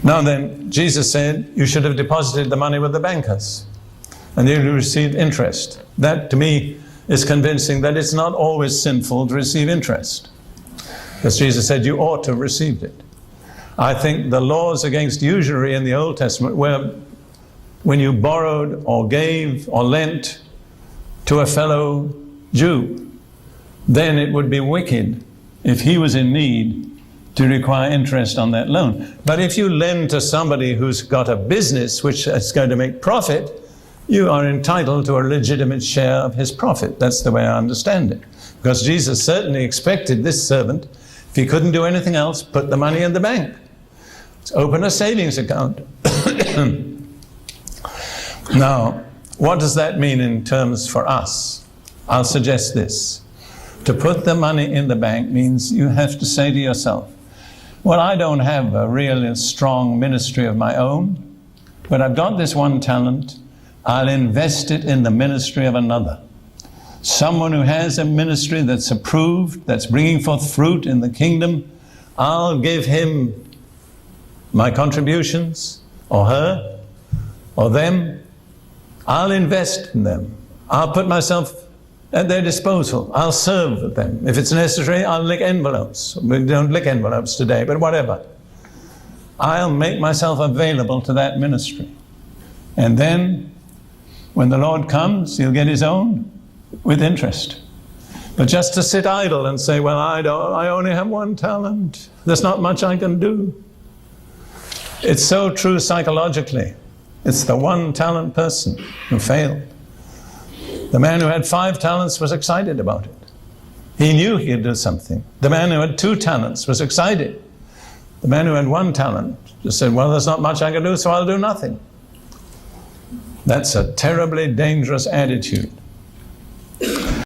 Now then, Jesus said, you should have deposited the money with the bankers, and you received interest. That, to me, is convincing that it's not always sinful to receive interest. Because Jesus said you ought to have received it. I think the laws against usury in the Old Testament were when you borrowed or gave or lent to a fellow Jew, then it would be wicked if he was in need to require interest on that loan. But if you lend to somebody who's got a business which is going to make profit, you are entitled to a legitimate share of his profit. That's the way I understand it. Because Jesus certainly expected this servant, if he couldn't do anything else, put the money in the bank. Open a savings account. Now, what does that mean in terms for us? I'll suggest this. To put the money in the bank means you have to say to yourself, well, I don't have a really strong ministry of my own, but I've got this one talent. I'll invest it in the ministry of another. Someone who has a ministry that's approved, that's bringing forth fruit in the kingdom, I'll give him my contributions, or her, or them. I'll invest in them. I'll put myself at their disposal. I'll serve them. If it's necessary, I'll lick envelopes. We don't lick envelopes today, but whatever. I'll make myself available to that ministry. And then, when the Lord comes, he'll get his own with interest. But just to sit idle and say, well, I only have one talent. There's not much I can do. It's so true psychologically. It's the one talent person who failed. The man who had 5 talents was excited about it. He knew he could do something. The man who had 2 talents was excited. The man who had 1 talent just said, well, there's not much I can do, so I'll do nothing. That's a terribly dangerous attitude.